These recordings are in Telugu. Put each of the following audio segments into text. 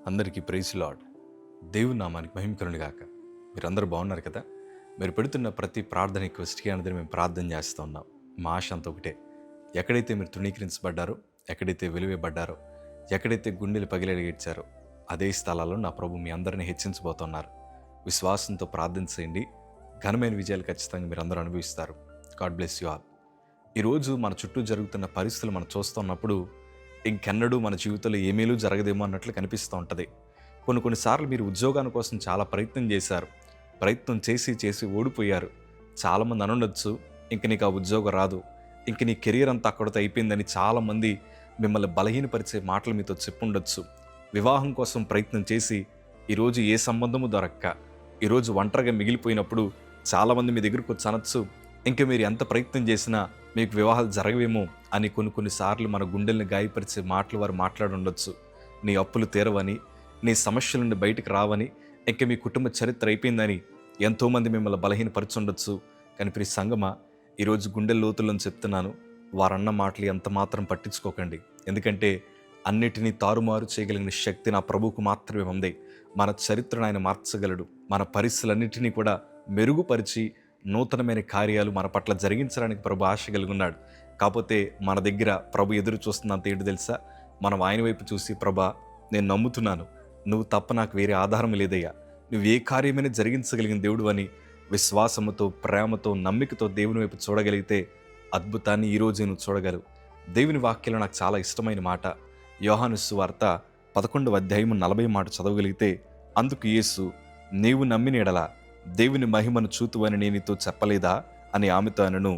అందరికీ ప్రైజ్ లార్డ్. దేవుని నామానికి మహిమ కలుగును గాక. మీరందరూ బాగున్నారు కదా? మీరు పెడుతున్న ప్రతి ప్రార్థన రిక్వెస్ట్కి అనేది మేము ప్రార్థన చేస్తూ ఉన్నాం. మా ఆశ అంత ఒకటే, ఎక్కడైతే మీరు తృణీకరించబడ్డారో, ఎక్కడైతే వెలివేయబడ్డారో, ఎక్కడైతే గుండెలు పగిలేడ్చారో అదే స్థలాల్లో నా ప్రభు మీ అందరిని హెచ్చించబోతున్నారు. విశ్వాసంతో ప్రార్థించండి, ఘనమైన విజయాలు ఖచ్చితంగా మీరు అందరూ అనుభవిస్తారు. God bless you all. ఈరోజు మన చుట్టూ జరుగుతున్న పరిస్థితులు మనం చూస్తున్నప్పుడు ఇంకెన్నడూ మన జీవితంలో ఏమేలూ జరగదేమో అన్నట్లు కనిపిస్తూ ఉంటుంది. కొన్నిసార్లు మీరు ఉద్యోగాల కోసం చాలా ప్రయత్నం చేశారు, ప్రయత్నం చేసి ఓడిపోయారు. చాలామంది అనుండొచ్చు, ఇంక నీకు ఆ ఉద్యోగం రాదు, ఇంక నీ కెరీర్ అంతా అక్కడితో అయిపోయిందని చాలామంది మిమ్మల్ని బలహీనపరిచే మాటలు మీతో చెప్పుండొచ్చు. వివాహం కోసం ప్రయత్నం చేసి ఈరోజు ఏ సంబంధము దొరక్క ఈరోజు ఒంటరిగా మిగిలిపోయినప్పుడు చాలామంది మీ దగ్గరకు వచ్చి అనొచ్చు, ఇంక మీరు ఎంత ప్రయత్నం చేసినా మీకు వివాహాలు జరగవేమో అని కొన్నిసార్లు మన గుండెల్ని గాయపరిచే మాటలు వారు మాట్లాడి ఉండొచ్చు. నీ అప్పులు తీరవని, నీ సమస్యల నుండి బయటకు రావని, ఇంక మీ కుటుంబ చరిత్ర అయిపోయిందని ఎంతోమంది మిమ్మల్ని బలహీనపరచుండొచ్చు. కానీ ప్రియ సంగమా, ఈరోజు గుండె లోతులను చెప్తున్నాను, వారన్న మాటలు ఎంత మాత్రం పట్టించుకోకండి. ఎందుకంటే అన్నిటినీ తారుమారు చేయగలిగిన శక్తి నా ప్రభువుకు మాత్రమే ఉంది. మన చరిత్రను ఆయన మార్చగలడు. మన పరిస్థితులన్నిటినీ కూడా మెరుగుపరిచి నూతనమైన కార్యాలు మన పట్ల జరిగించడానికి ప్రభు ఆశ కలిగి ఉన్నాడు. కాకపోతే మన దగ్గర ప్రభు ఎదురు చూస్తున్నంత ఏంటి తెలుసా? మనం ఆయన వైపు చూసి, ప్రభా నేను నమ్ముతున్నాను, నువ్వు తప్ప నాకు వేరే ఆధారం లేదయ్యా, నువ్వు ఏ కార్యమైనా జరిగించగలిగిన దేవుడు అని విశ్వాసముతో, ప్రేమతో, నమ్మికతో దేవుని వైపు చూడగలిగితే అద్భుతాన్ని ఈరోజే నువ్వు చూడగలవు. దేవుని వాక్యంలో నాకు చాలా ఇష్టమైన మాట, యోహాను సువార్త 11వ అధ్యాయము 40 మాట చదవగలిగితే, అందుకు యేసు, నీవు నమ్మిన ఎడల దేవుని మహిమను చూతువని నేను నీతో చెప్పలేదా అని ఆమెతో అనను.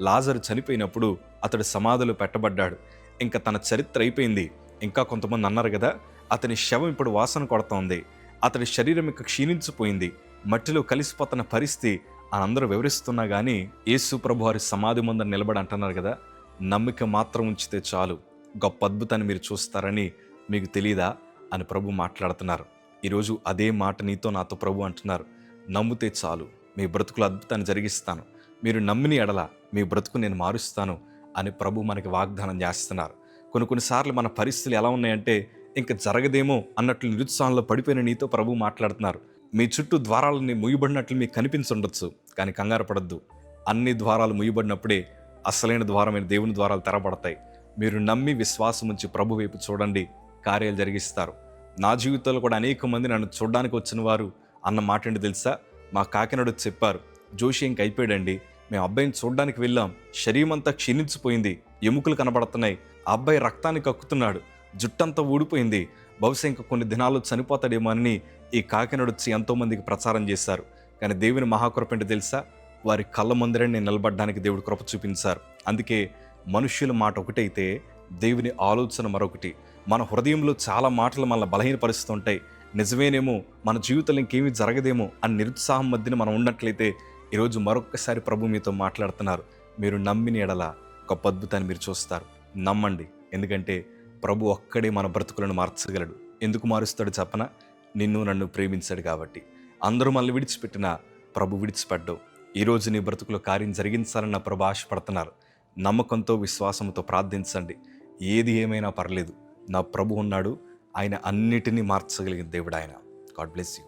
లాజరు చనిపోయినప్పుడు అతడు సమాధిలో పెట్టబడ్డాడు, ఇంకా తన చరిత్ర అయిపోయింది. ఇంకా కొంతమంది అన్నారు కదా, అతని శవం ఇప్పుడు వాసన కొడుతోంది, అతడి శరీరం ఇంకా క్షీణించిపోయింది, మట్టిలో కలిసిపోతున్న పరిస్థితి అని అందరూ వివరిస్తున్నా కానీ యేసు ప్రభు వారి సమాధి ముందర నిలబడి అంటున్నారు కదా, నమ్మిక మాత్రం ఉంచితే చాలు, గొప్ప అద్భుతాన్ని మీరు చూస్తారని మీకు తెలీదా అని ప్రభు మాట్లాడుతున్నారు. ఈరోజు అదే మాట నీతో నాతో ప్రభు అంటున్నారు. నమ్మితే చాలు, మీ బ్రతుకులు అద్భుతాన్ని జరిగిస్తాను, మీరు నమ్మిన ఎడల మీ బ్రతుకు నేను మారుస్తాను అని ప్రభు మనకి వాగ్దానం చేస్తున్నారు. కొన్నిసార్లు మన పరిస్థితులు ఎలా ఉన్నాయంటే ఇంకా జరగదేమో అన్నట్లు నిరుత్సాహంలో పడిపోయిన నీతో ప్రభు మాట్లాడుతున్నారు. మీ చుట్టూ ద్వారాలని ముయ్యబడినట్లు మీకు కనిపించుండొచ్చు, కానీ కంగారు పడద్దు. అన్ని ద్వారాలు ముయ్యబడినప్పుడే అసలైన ద్వారమైన దేవుని ద్వారాలు తెరబడతాయి. మీరు నమ్మి విశ్వాసం ఉంచి ప్రభు వైపు చూడండి, కార్యాలు జరిగిస్తారు. నా జీవితంలో కూడా అనేక మంది నన్ను చూడడానికి వచ్చిన వారు అన్న మాట ఏంటి తెలుసా? మా కాకినాడ చెప్పారు, జోషి ఇంక అయిపోయాడండి, మేము అబ్బాయిని చూడడానికి వెళ్ళాం, శరీరం అంతా క్షీణించిపోయింది, ఎముకలు కనబడుతున్నాయి, ఆ అబ్బాయి రక్తాన్ని కక్కుతున్నాడు, జుట్టంతా ఊడిపోయింది, బహుశా ఇంకా కొన్ని దినాలు చనిపోతాడేమో అని ఈ కాకినాడ వచ్చి ఎంతోమందికి ప్రచారం చేశారు. కానీ దేవుని మహాకృప ఏంటి తెలుసా? వారి కళ్ళ ముందరే నేను నిలబడడానికి దేవుడు కృప చూపించారు. అందుకే మనుష్యుల మాట ఒకటైతే దేవుని ఆలోచన మరొకటి. మన హృదయంలో చాలా మాటలు మనల్ని బలహీనపరుస్తుంటాయి. నిజమేనేమో, మన జీవితంలో ఇంకేమీ జరగదేమో అని నిరుత్సాహం మధ్యన మనం ఉన్నట్లయితే ఈరోజు మరొక్కసారి ప్రభు మీతో మాట్లాడుతున్నారు. మీరు నమ్మిన ఎడల గొప్ప అద్భుతాన్ని మీరు చూస్తారు. నమ్మండి, ఎందుకంటే ప్రభు ఒక్కడే మన బ్రతుకులను మార్చగలడు. ఎందుకు మారుస్తాడు చెప్పనా? నిన్ను నన్ను ప్రేమించాడు కాబట్టి. అందరూ మనల్ని విడిచిపెట్టినా ప్రభు విడిచిపెట్టడు. ఈరోజు నీ బ్రతుకులో కార్యం జరిగించాలని నా ప్రభు ఆశపడుతున్నారు. నమ్మకంతో, విశ్వాసంతో ప్రార్థించండి. ఏది ఏమైనా పర్లేదు, నా ప్రభు ఉన్నాడు, ఆయన అన్నిటినీ మార్చగలిగిన దేవుడు ఆయన. God bless you.